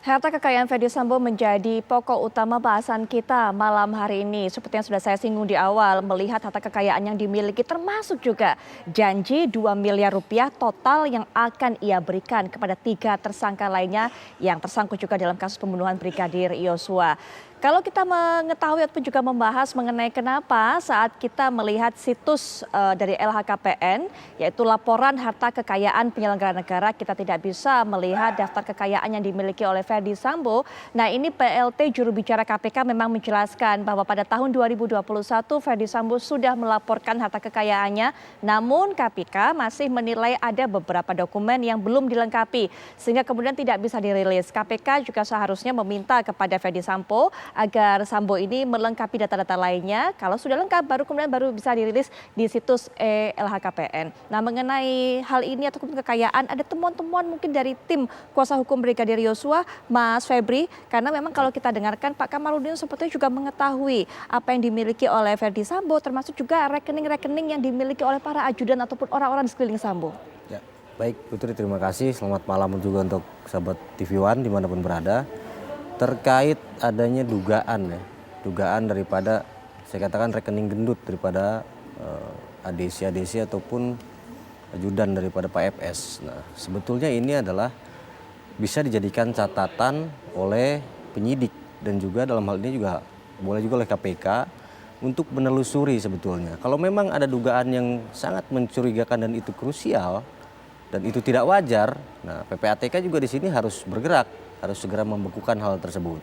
Harta kekayaan Ferdy Sambo menjadi pokok utama bahasan kita malam hari ini. Seperti yang sudah saya singgung di awal, melihat harta kekayaan yang dimiliki termasuk juga janji 2 miliar rupiah total yang akan ia berikan kepada 3 tersangka lainnya yang tersangkut juga dalam kasus pembunuhan Brigadir Yosua. Kalau kita mengetahui ataupun juga membahas mengenai kenapa saat kita melihat situs dari LHKPN, yaitu laporan harta kekayaan penyelenggara negara, kita tidak bisa melihat daftar kekayaan yang dimiliki oleh Ferdy Sambo. Nah, ini PLT juru bicara KPK memang menjelaskan bahwa pada tahun 2021 Ferdy Sambo sudah melaporkan harta kekayaannya, namun KPK masih menilai ada beberapa dokumen yang belum dilengkapi sehingga kemudian tidak bisa dirilis. KPK juga seharusnya meminta kepada Ferdy Sambo agar Sambo ini melengkapi data-data lainnya. Kalau sudah lengkap baru bisa dirilis di situs LHKPN. Nah, mengenai hal ini ataupun kekayaan, ada temuan-temuan mungkin dari tim kuasa hukum Brigadir Yosua, Mas Febri, karena memang kalau kita dengarkan Pak Kamarudin sepertinya juga mengetahui apa yang dimiliki oleh Ferdy Sambo, termasuk juga rekening-rekening yang dimiliki oleh para ajudan ataupun orang-orang di sekeliling Sambo. Ya, baik Putri, terima kasih. Selamat malam juga untuk sahabat TV One dimanapun berada. Terkait adanya dugaan daripada saya katakan rekening gendut daripada ADC ataupun ajudan daripada Pak FS. Nah, sebetulnya ini adalah bisa dijadikan catatan oleh penyidik dan juga dalam hal ini juga boleh juga oleh KPK untuk menelusuri sebetulnya. Kalau memang ada dugaan yang sangat mencurigakan dan itu krusial dan itu tidak wajar, nah PPATK juga di sini harus bergerak, harus segera membekukan hal tersebut.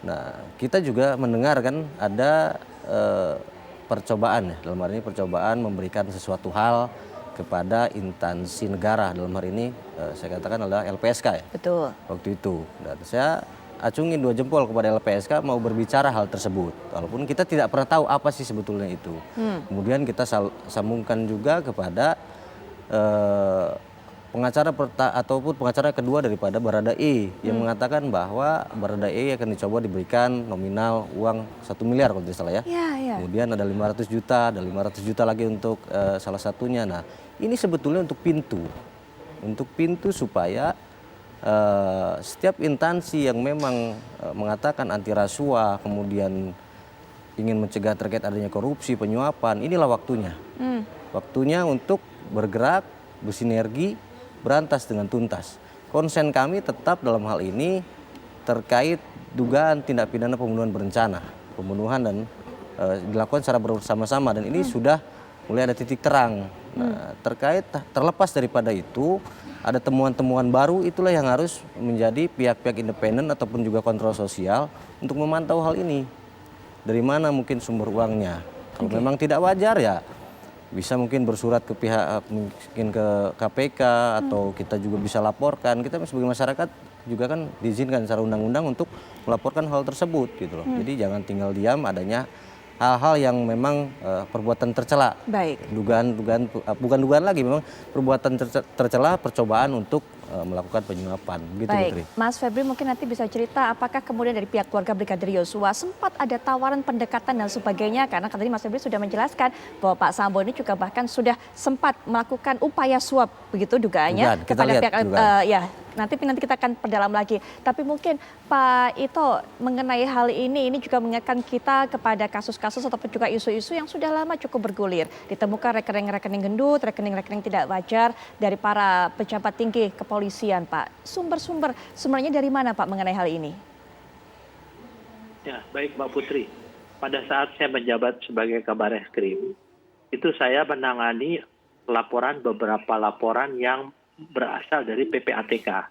Nah, kita juga mendengar kan ada percobaan ya, dalam hal ini percobaan memberikan sesuatu hal kepada instansi negara, dalam hal ini saya katakan adalah LPSK ya. Betul. Waktu itu, dan saya acungin 2 jempol kepada LPSK mau berbicara hal tersebut, walaupun kita tidak pernah tahu apa sih sebetulnya itu. Kemudian kita sambungkan juga kepada pengacara kedua daripada Baradae yang mengatakan bahwa Baradae akan dicoba diberikan nominal uang 1 miliar kalau tidak salah ya. Kemudian ada 500 juta, ada 500 juta lagi untuk salah satunya. Nah, ini sebetulnya untuk pintu supaya setiap instansi yang memang mengatakan anti rasuah, kemudian ingin mencegah terkait adanya korupsi, penyuapan, inilah waktunya. Waktunya untuk bergerak, bersinergi, berantas dengan tuntas. Konsen kami tetap dalam hal ini terkait dugaan tindak pidana pembunuhan berencana, pembunuhan dan dilakukan secara bersama-sama, dan ini sudah mulai ada titik terang. Nah, terlepas daripada itu ada temuan-temuan baru, itulah yang harus menjadi pihak-pihak independen ataupun juga kontrol sosial untuk memantau hal ini. Dari mana mungkin sumber uangnya? Kalau memang tidak wajar ya bisa mungkin bersurat ke pihak, mungkin ke KPK atau kita juga bisa laporkan. Kita sebagai masyarakat juga kan diizinkan secara undang-undang untuk melaporkan hal tersebut gitu loh. Jadi jangan tinggal diam adanya hal-hal yang memang perbuatan tercela. Baik. Bukan dugaan lagi, memang perbuatan tercela, percobaan untuk melakukan penyuapan. Begitu, Baik, Putri. Mas Febri mungkin nanti bisa cerita apakah kemudian dari pihak keluarga Brigadir Yosua sempat ada tawaran pendekatan dan sebagainya, karena tadi Mas Febri sudah menjelaskan bahwa Pak Sambo ini juga bahkan sudah sempat melakukan upaya suap begitu dugaannya kepada pihak ya. Nanti kita akan perdalam lagi. Tapi mungkin Pak Ito mengenai hal ini juga mengingatkan kita kepada kasus-kasus ataupun juga isu-isu yang sudah lama cukup bergulir. Ditemukan rekening-rekening gendut, rekening-rekening tidak wajar dari para pejabat tinggi kepolisian, Pak. Sumbernya dari mana, Pak, mengenai hal ini? Ya, baik Mbak Putri. Pada saat saya menjabat sebagai Kabareskrim, itu saya menangani beberapa laporan yang berasal dari PPATK.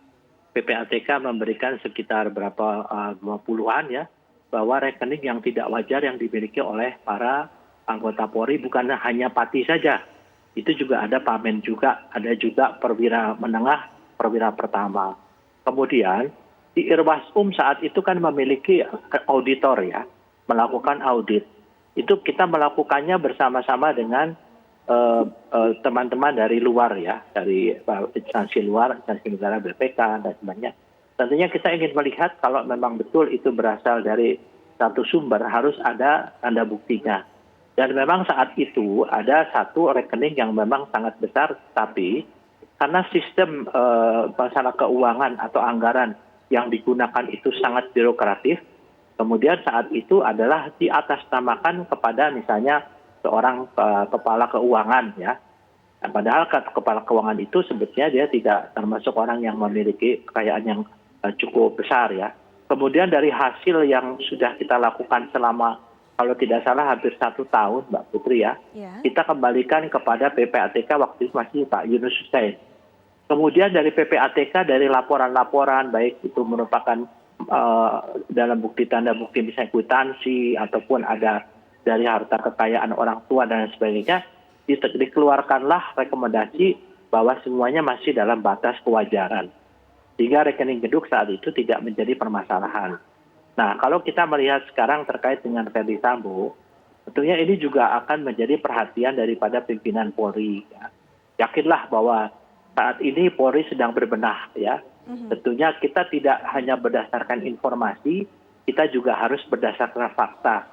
PPATK memberikan sekitar 20-an ya, bahwa rekening yang tidak wajar yang dimiliki oleh para anggota Polri, bukan hanya Pati saja. Itu juga ada Pamen juga, ada juga perwira menengah, perwira pertama. Kemudian di Irwasum saat itu kan memiliki auditor ya, melakukan audit. Itu kita melakukannya bersama-sama dengan teman-teman dari luar ya, dari instansi luar, instansi negara, BPK dan sebagainya. Tentunya kita ingin melihat kalau memang betul itu berasal dari satu sumber, harus ada tanda buktinya. Dan memang saat itu ada satu rekening yang memang sangat besar, tapi karena sistem masalah keuangan atau anggaran yang digunakan itu sangat birokratif. Kemudian saat itu adalah diatasnamakan kepada misalnya seorang kepala keuangan ya. Nah, padahal kepala keuangan itu sebetulnya dia tidak termasuk orang yang memiliki kekayaan yang cukup besar ya. Kemudian dari hasil yang sudah kita lakukan selama kalau tidak salah hampir 1 tahun Mbak Putri ya, kita kembalikan kepada PPATK waktu itu masih Pak Yunus Hussein. Kemudian dari PPATK dari laporan-laporan baik itu merupakan dalam bukti tanda bukti misalnya kwitansi ataupun ada dari harta kekayaan orang tua dan sebagainya, dikeluarkanlah rekomendasi bahwa semuanya masih dalam batas kewajaran. Sehingga rekening gedung saat itu tidak menjadi permasalahan. Nah, kalau kita melihat sekarang terkait dengan Ferdi Sambo, tentunya ini juga akan menjadi perhatian daripada pimpinan Polri. Ya. Yakinlah bahwa saat ini Polri sedang berbenah. Ya. Tentunya kita tidak hanya berdasarkan informasi, kita juga harus berdasarkan fakta.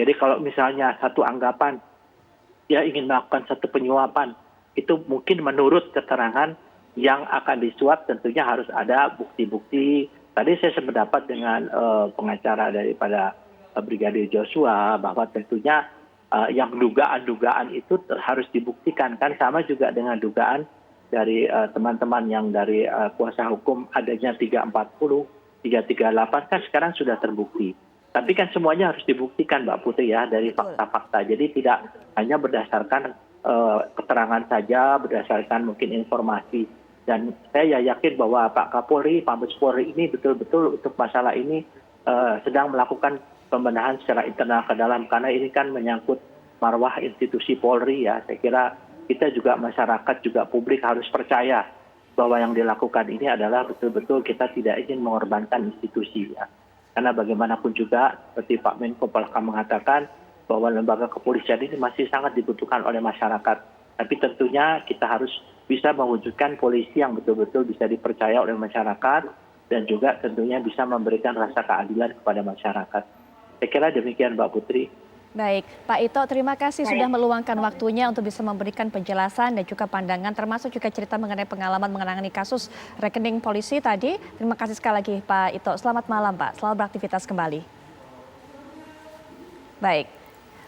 Jadi kalau misalnya satu anggapan, dia ingin melakukan satu penyuapan, itu mungkin menurut keterangan yang akan disuap tentunya harus ada bukti-bukti. Tadi saya sependapat dengan pengacara daripada Brigadir Joshua bahwa tentunya yang dugaan-dugaan itu harus dibuktikan. Kan sama juga dengan dugaan dari teman-teman yang dari kuasa hukum adanya 340, 338 kan sekarang sudah terbukti. Tapi kan semuanya harus dibuktikan Mbak Putri ya dari fakta-fakta. Jadi tidak hanya berdasarkan keterangan saja, berdasarkan mungkin informasi. Dan saya yakin bahwa Pak Kapolri, Pak Mabes Polri ini betul-betul untuk masalah ini sedang melakukan pembenahan secara internal ke dalam. Karena ini kan menyangkut marwah institusi Polri ya. Saya kira kita juga masyarakat, juga publik harus percaya bahwa yang dilakukan ini adalah betul-betul kita tidak ingin mengorbankan institusi ya. Karena bagaimanapun juga seperti Pak Menko Polhukam mengatakan bahwa lembaga kepolisian ini masih sangat dibutuhkan oleh masyarakat. Tapi tentunya kita harus bisa mewujudkan polisi yang betul-betul bisa dipercaya oleh masyarakat dan juga tentunya bisa memberikan rasa keadilan kepada masyarakat. Saya kira demikian Mbak Putri. Baik, Pak Ito, terima kasih sudah meluangkan waktunya untuk bisa memberikan penjelasan dan juga pandangan, termasuk juga cerita mengenai pengalaman menangani kasus rekening polisi tadi. Terima kasih sekali lagi Pak Ito. Selamat malam Pak, selamat beraktivitas kembali. Baik,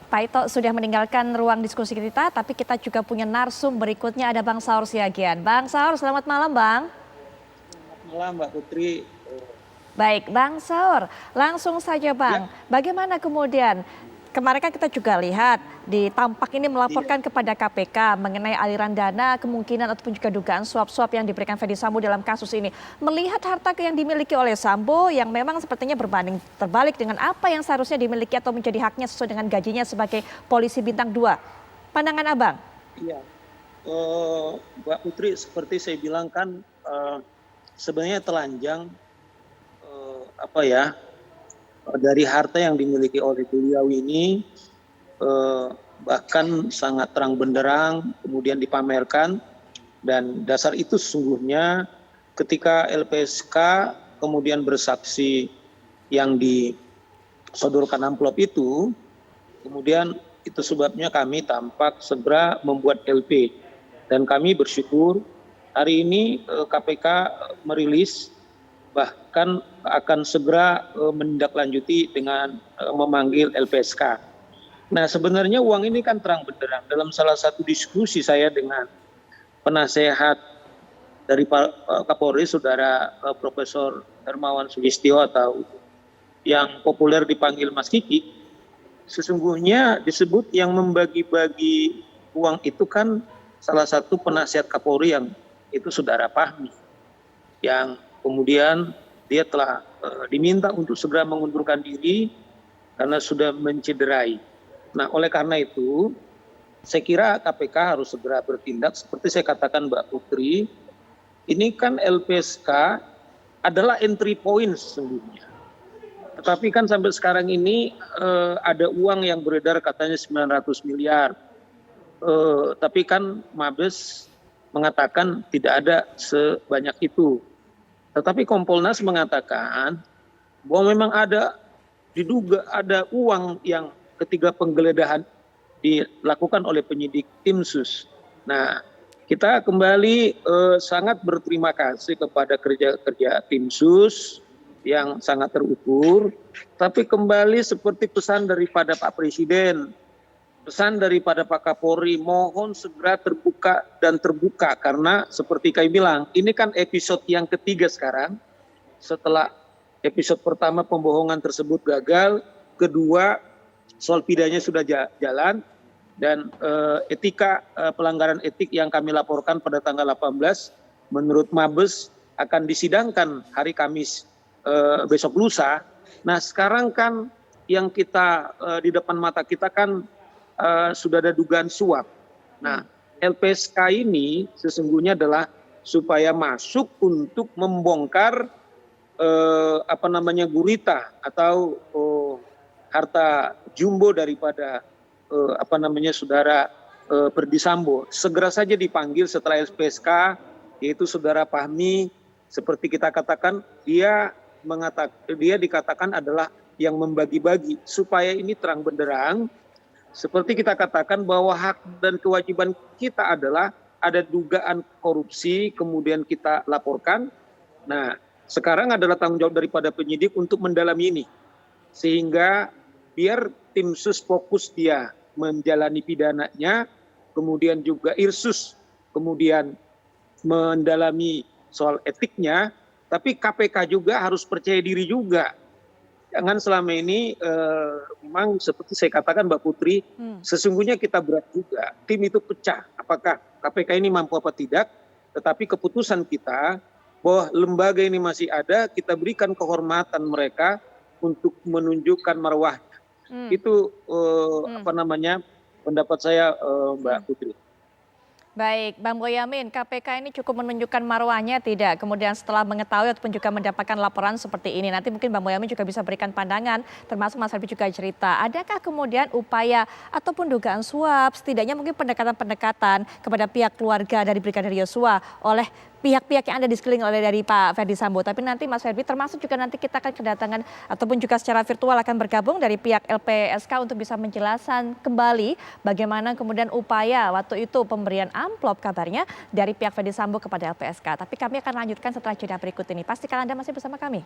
Pak Ito sudah meninggalkan ruang diskusi kita, tapi kita juga punya narsum berikutnya, ada Bang Saur Siagian. Bang Saur, selamat malam Bang. Selamat malam Mbak Putri. Baik, Bang Saur, langsung saja Bang, bagaimana kemudian kemarin kan kita juga lihat di Tampak ini melaporkan kepada KPK mengenai aliran dana kemungkinan ataupun juga dugaan suap-suap yang diberikan Ferdi Sambo dalam kasus ini. Melihat harta yang dimiliki oleh Sambo yang memang sepertinya berbanding terbalik dengan apa yang seharusnya dimiliki atau menjadi haknya sesuai dengan gajinya sebagai polisi bintang 2. Pandangan Abang? Iya, Mbak Putri seperti saya bilang kan sebenarnya telanjang dari harta yang dimiliki oleh beliau ini bahkan sangat terang benderang kemudian dipamerkan, dan dasar itu sesungguhnya ketika LPSK kemudian bersaksi yang disodorkan amplop itu, kemudian itu sebabnya kami Tampak segera membuat LP, dan kami bersyukur hari ini KPK merilis bahkan akan segera menindaklanjuti dengan memanggil LPSK. Nah sebenarnya uang ini kan terang benderang. Dalam salah satu diskusi saya dengan penasehat dari Kapolri, Saudara Profesor Hermawan Sulistyo atau yang populer dipanggil Mas Kiki, sesungguhnya disebut yang membagi-bagi uang itu kan salah satu penasihat Kapolri yang itu Saudara Fahmi, yang kemudian dia telah diminta untuk segera mengundurkan diri karena sudah mencederai. Nah oleh karena itu saya kira KPK harus segera bertindak. Seperti saya katakan Mbak Putri, ini kan LPSK adalah entry point sesungguhnya. Tetapi kan sampai sekarang ini ada uang yang beredar katanya 900 miliar. Tapi kan Mabes mengatakan tidak ada sebanyak itu. Tetapi Kompolnas mengatakan bahwa memang diduga ada uang yang ketika penggeledahan dilakukan oleh penyidik tim sus. Nah, kita kembali sangat berterima kasih kepada kerja-kerja tim sus yang sangat terukur, tapi kembali seperti pesan daripada Pak Presiden, pesan daripada Pak Kapolri, mohon segera terbuka karena seperti kami bilang, ini kan episode yang ketiga sekarang. Setelah episode pertama pembohongan tersebut gagal, kedua soal pidananya sudah jalan, dan pelanggaran etik yang kami laporkan pada tanggal 18 menurut Mabes akan disidangkan hari Kamis besok lusa. Nah sekarang kan yang kita di depan mata kita kan sudah ada dugaan suap. Nah LPSK ini sesungguhnya adalah supaya masuk untuk membongkar gurita atau harta jumbo daripada saudara Ferdy Sambo. Segera saja dipanggil setelah LPSK, yaitu saudara Fahmi. Seperti kita katakan, dia dikatakan adalah yang membagi-bagi supaya ini terang benderang. Seperti kita katakan bahwa hak dan kewajiban kita adalah ada dugaan korupsi, kemudian kita laporkan. Nah, sekarang adalah tanggung jawab daripada penyidik untuk mendalami ini. Sehingga biar tim sus fokus dia menjalani pidananya, kemudian juga Irsus kemudian mendalami soal etiknya, tapi KPK juga harus percaya diri juga. Jangan selama ini memang seperti saya katakan Mbak Putri, sesungguhnya kita berat juga. Tim itu pecah, apakah KPK ini mampu apa tidak, tetapi keputusan kita bahwa lembaga ini masih ada, kita berikan kehormatan mereka untuk menunjukkan marwahnya. Itu pendapat saya Mbak Putri. Baik, Bang Boyamin, KPK ini cukup menunjukkan marwahnya tidak? Kemudian setelah mengetahui ataupun juga mendapatkan laporan seperti ini, nanti mungkin Bang Boyamin juga bisa berikan pandangan, termasuk Mas Ferdy juga cerita. Adakah kemudian upaya ataupun dugaan suap, setidaknya mungkin pendekatan-pendekatan kepada pihak keluarga dari Brigadir Yosua oleh pihak-pihak yang ada di sekeliling oleh dari Pak Ferdy Sambo. Tapi nanti Mas Ferdy termasuk juga nanti kita akan kedatangan ataupun juga secara virtual akan bergabung dari pihak LPSK untuk bisa menjelaskan kembali bagaimana kemudian upaya waktu itu pemberian amplop kabarnya dari pihak Ferdy Sambo kepada LPSK. Tapi kami akan lanjutkan setelah jeda berikut ini. Pastikan Anda masih bersama kami.